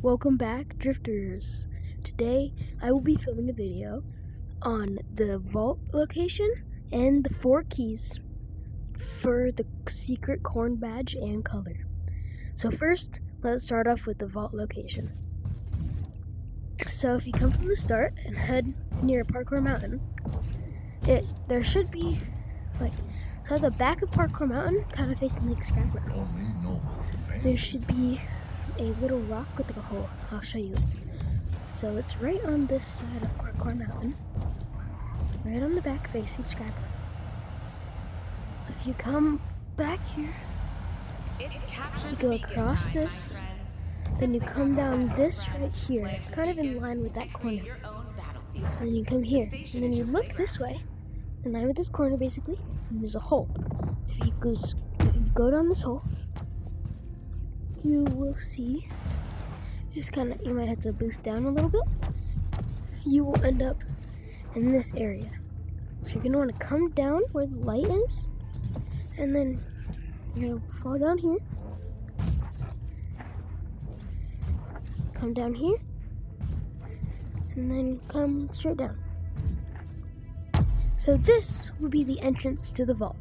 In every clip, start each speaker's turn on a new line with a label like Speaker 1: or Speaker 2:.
Speaker 1: Welcome back, Drifters. Today, I will be filming a video on the vault location and the 4 keys for the secret corn badge and color. So first, let's start off with the vault location. So if you come from the start and head near Parkour Mountain, there should be, so at the back of Parkour Mountain, kind of facing Lake Scrapper, there should be a little rock with a hole. I'll show you. So it's right on this side of Parkour Mountain, right on the back facing Scrapper. So if you come back here, you go across this, then you come down this right here. It's kind of in line with that corner. And then you come here, and then you look this way, in line with this corner basically, and there's a hole. If you go down this hole, you will see, you might have to boost down a little bit. You will end up in this area. So you're gonna want to come down where the light is, and then you're gonna fall down here. Come down here, and then come straight down. So this will be the entrance to the vault,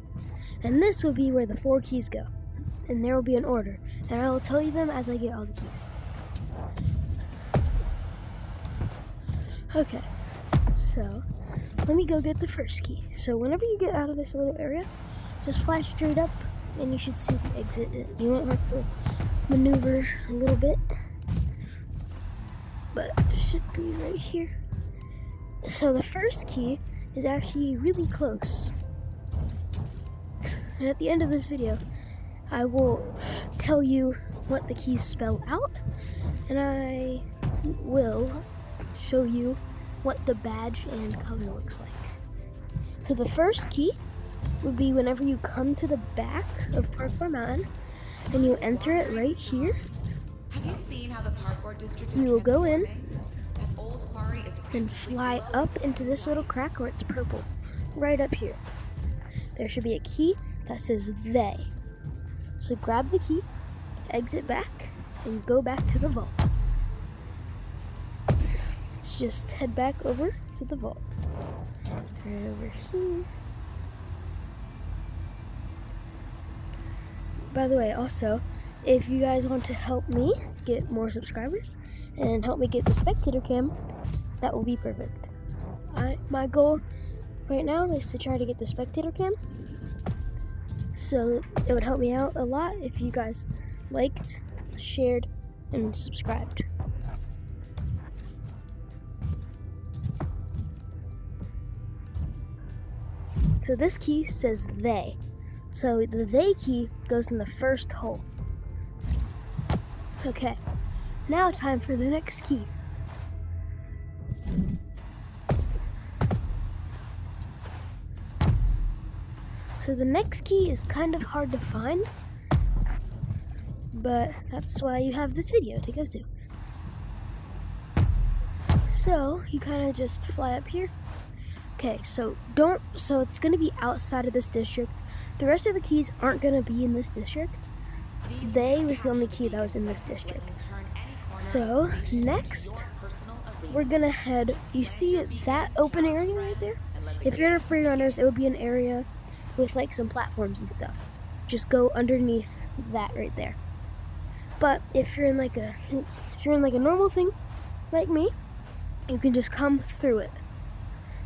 Speaker 1: and this will be where the 4 keys go, and there will be an order, and I will tell you them as I get all the keys. Okay, so let me go get the first key. So whenever you get out of this little area, just fly straight up, and you should see the exit. You won't have to maneuver a little bit, but it should be right here. So the first key is actually really close. And at the end of this video, I will tell you what the keys spell out, and I will show you what the badge and color looks like. So the first key would be whenever you come to the back of Parkour Mountain and you enter it right here.
Speaker 2: Have you seen how the parkour district is
Speaker 1: you will go in
Speaker 2: that old quarry is
Speaker 1: and fly up into this little crack where it's purple, right up here. There should be a key that says they. So grab the key, exit back, and go back to the vault. Let's just head back over to the vault. Right over here. By the way, also, if you guys want to help me get more subscribers and help me get the spectator cam, that will be perfect. My goal right now is to try to get the spectator cam. So it would help me out a lot if you guys liked, shared, and subscribed. So this key says they. So the they key goes in the first hole. Okay, now time for the next key. So the next key is kind of hard to find, but that's why you have this video to go to. So you kind of just fly up here. Okay, so it's gonna be outside of this district. The rest of the keys aren't gonna be in this district. They was the only key that was in this district. So next, we're gonna head, you see that open area right there? If you're in a free runners, it would be an area with some platforms and stuff. Just go underneath that right there. But if you're in a normal thing like me, you can just come through it.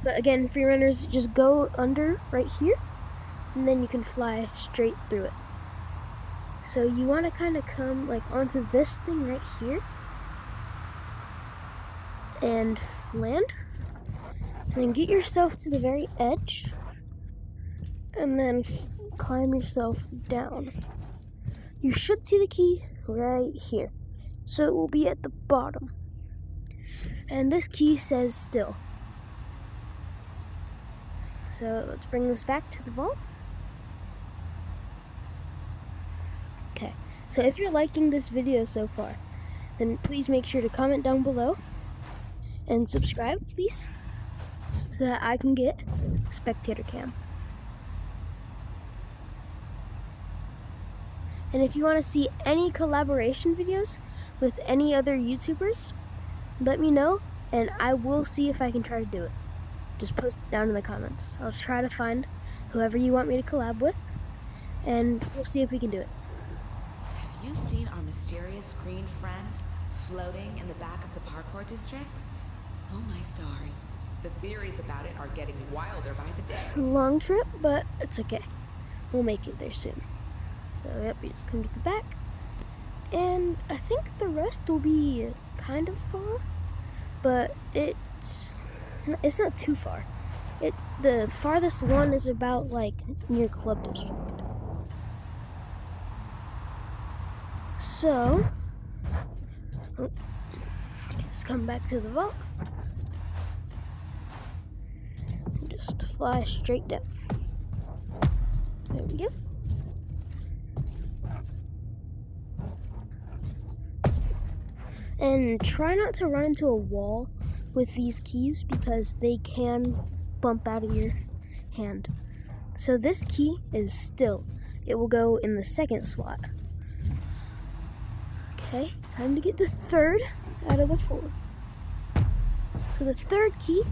Speaker 1: But again, free runners, just go under right here, and then you can fly straight through it. So you want to kind of come onto this thing right here and land, and then get yourself to the very edge, and then climb yourself down. You should see the key right here, so it will be at the bottom, and this key says still. So let's bring this back to the vault. Okay, so if you're liking this video so far, then please make sure to comment down below and subscribe, please, so that I can get spectator cam. And if you want to see any collaboration videos with any other YouTubers, let me know, and I will see if I can try to do it. Just post it down in the comments. I'll try to find whoever you want me to collab with, and we'll see if we can do it.
Speaker 2: Have you seen our mysterious green friend floating in the back of the parkour district? Oh my stars. The theories about it are getting wilder by the day.
Speaker 1: It's a long trip, but it's okay. We'll make it there soon. So yep, we just come to the back. And I think the rest will be kind of far, but it's not too far. The farthest one is about like near Club District. So let's come back to the vault. Just fly straight down. There we go. And try not to run into a wall with these keys because they can bump out of your hand. So this key is still. It will go in the second slot. Okay, time to get the third out of the 4. So the third key,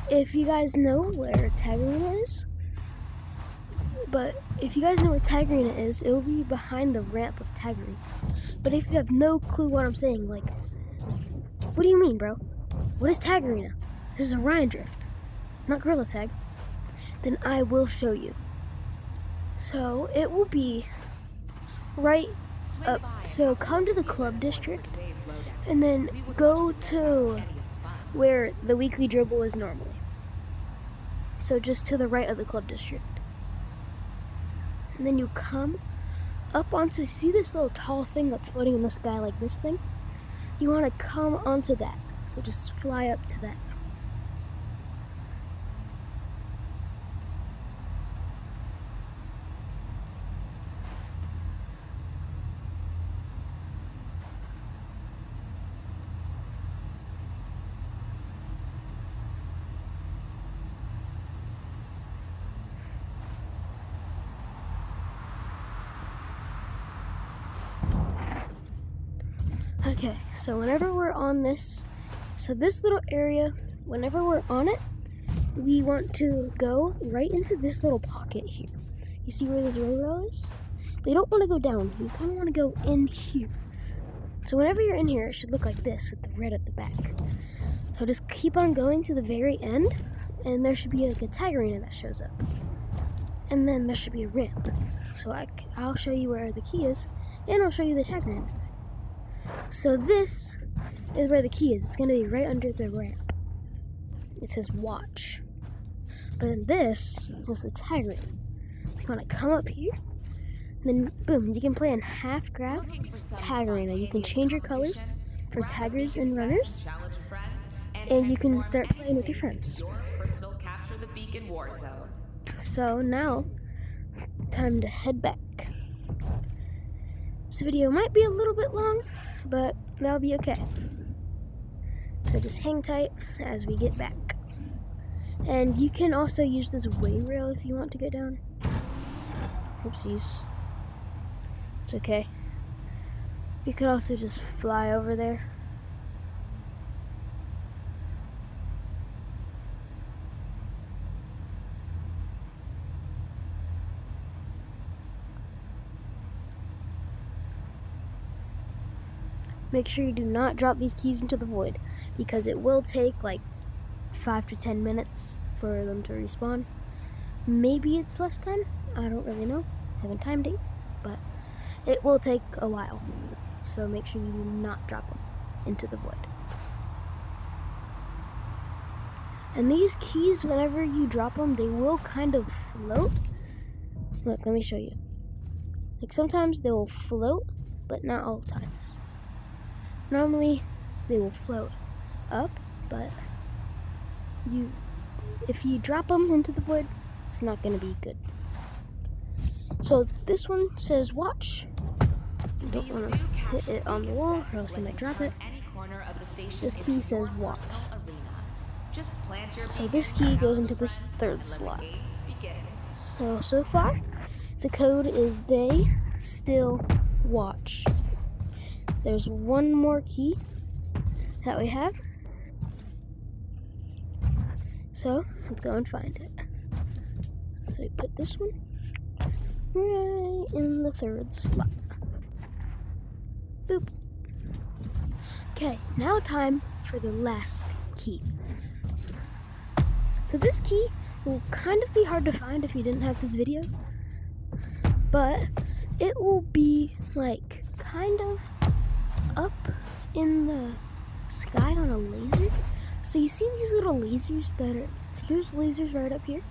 Speaker 1: if you guys know where Tag Arena is, but if you guys know where Tag Arena is, it will be behind the ramp of Tag Arena. But if you have no clue what I'm saying, like, what do you mean, bro? What is Tag Arena? This is Orion Drift, not Gorilla Tag. Then I will show you. So it will be right up. So come to the Club District, and then go to where the weekly dribble is normally. So just to the right of the Club District. And then you come up onto, see this little tall thing that's floating in the sky like this thing? You want to come onto that. So just fly up to that. Okay, so whenever we're on this, so this little area, whenever we're on it, we want to go right into this little pocket here. You see where this rail is? But you don't want to go down, you kind of want to go in here. So whenever you're in here, it should look like this with the red at the back. So just keep on going to the very end, and there should be like a Tag Arena that shows up. And then there should be a ramp. So I'll show you where the key is, and I'll show you the Tag Arena. So this is where the key is. It's going to be right under the ramp. It says watch. But then this is the Tag Arena. So you want to come up here. Then boom, you can play in half graph Tag Arena. You can change your colors for taggers and runners. And you can start playing with your friends. So now, time to head back. This video might be a little bit long, but that'll be okay. So just hang tight as we get back. And you can also use this way rail if you want to go down. Oopsies. It's okay. You could also just fly over there. Make sure you do not drop these keys into the void, because it will take like 5 to 10 minutes for them to respawn. Maybe it's less time, I don't really know, haven't timed it, but it will take a while. So make sure you do not drop them into the void. And these keys, whenever you drop them, they will kind of float. Look, let me show you. Like sometimes they will float, but not all times. Normally, they will float up, but if you drop them into the void, it's not going to be good. So this one says watch. You don't want to hit it on the wall or else you might drop it. This key says watch. So this key goes into this third slot. So far, the code is they still watch. there's one more key that we have. So let's go and find it. So we put this one right in the third slot. Boop. Okay, now time for the last key. So this key will kind of be hard to find if you didn't have this video, but it will be like kind of up in the sky on a laser. So you see these little lasers that are, so there's lasers right up here.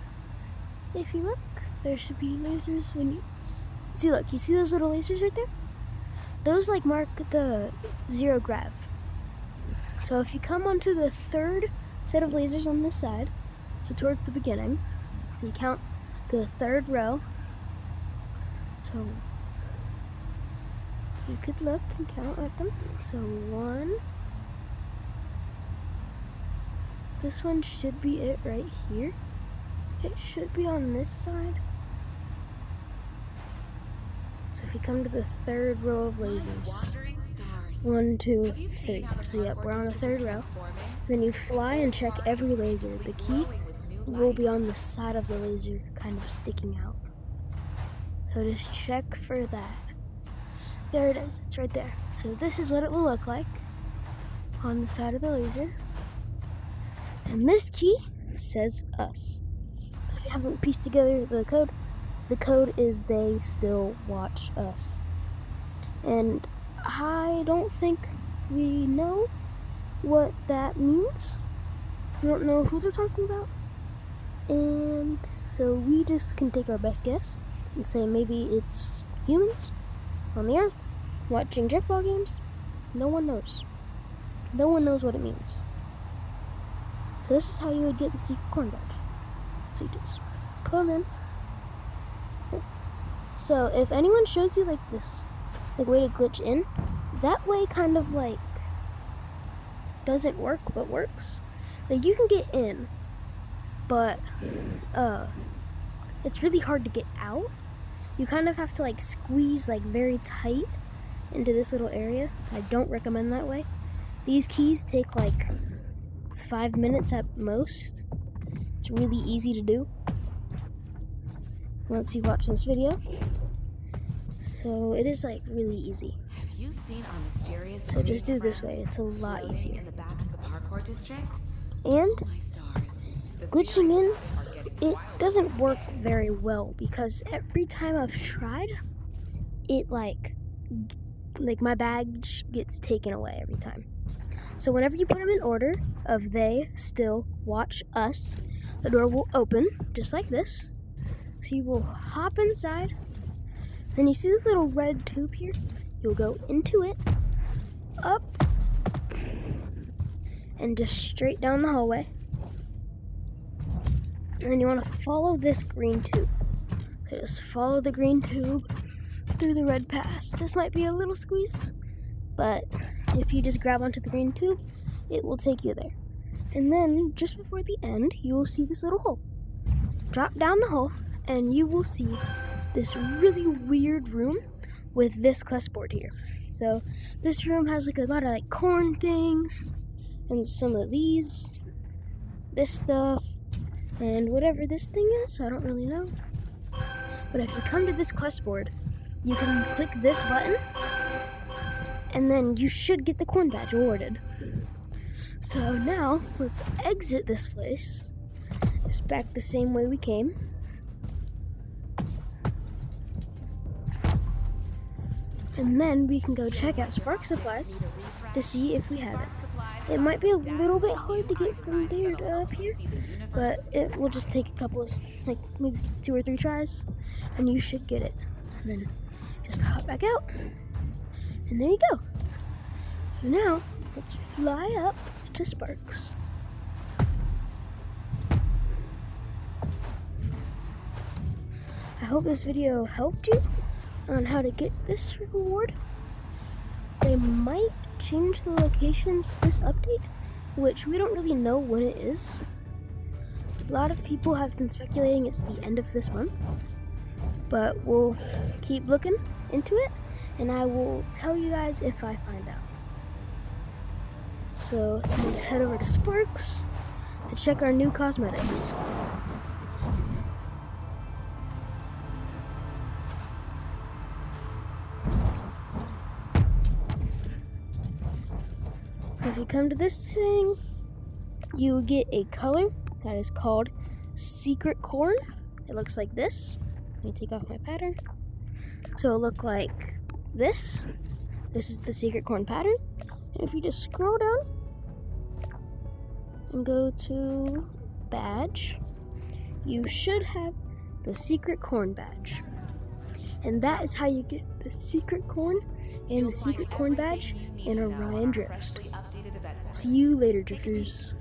Speaker 1: If you look, there should be lasers when you see, look, you see those little lasers right there? Those like mark the zero grav. So if you come onto the third set of lasers on this side, so towards the beginning, so you count the third row. So you could look and count at them. So 1. This one should be it right here. It should be on this side. So if you come to the third row of lasers, 1, 2, 3. So yep, we're on the third row. Then you fly and check every laser. The key will be on the side of the laser, kind of sticking out. So just check for that. There it is, it's right there. So this is what it will look like on the side of the laser. And this key says us. If you haven't pieced together the code is they still watch us. And I don't think we know what that means. We don't know who they're talking about. And so we just can take our best guess and say maybe it's humans on the Earth watching driftball games. No one knows. No one knows what it means. So this is how you would get the secret corn badge. So you just put them in. So if anyone shows you like this, like way to glitch in, that way kind of like doesn't work but works. Like you can get in, but it's really hard to get out. You kind of have to like squeeze like very tight into this little area. I don't recommend that way. These keys take like 5 minutes at most. It's really easy to do once you watch this video. So it is like really easy.
Speaker 2: Have you seen our mysterious
Speaker 1: So just do it this way. It's a lot easier.
Speaker 2: in the back of the parkour district?
Speaker 1: And
Speaker 2: Oh my stars. The
Speaker 1: glitching in,
Speaker 2: theories are getting
Speaker 1: it
Speaker 2: wild.
Speaker 1: doesn't work very well because every time I've tried, it like my badge gets taken away every time. So whenever you put them in order of they still watch us, the door will open just like this. So you will hop inside. Then you see this little red tube here? You'll go into it, up, and just straight down the hallway. And then you want to follow this green tube. So just follow the green tube through the red path. This might be a little squeeze, but if you just grab onto the green tube, it will take you there. And then just before the end, you will see this little hole. Drop down the hole, and you will see this really weird room with this quest board here. So this room has like a lot of like corn things and some of these, this stuff, and whatever this thing is, I don't really know. But if you come to this quest board, you can click this button and then you should get the corn badge awarded. So now let's exit this place, just back the same way we came. And then we can go check out Spark Supplies to see if we have it. It might be a little bit hard to get from there to up here, but it will just take a couple of, like maybe 2 or 3 tries, and you should get it. And then just hop back out, and there you go. So now, let's fly up to Sparks. I hope this video helped you on how to get this reward. They might change the locations this update, which we don't really know when it is. A lot of people have been speculating it's the end of this month, but we'll keep looking into it and I will tell you guys if I find out. So it's time to head over to Sparks to check our new cosmetics. If you come to this thing, you get a color that is called Secret Corn. It looks like this. Let me take off my pattern. So it'll look like this. This is the Secret Corn pattern. And if you just scroll down and go to badge, you should have the Secret Corn badge. And that is how you get the Secret Corn and the Secret Corn badge in Orion Drift. See you later, Drifters.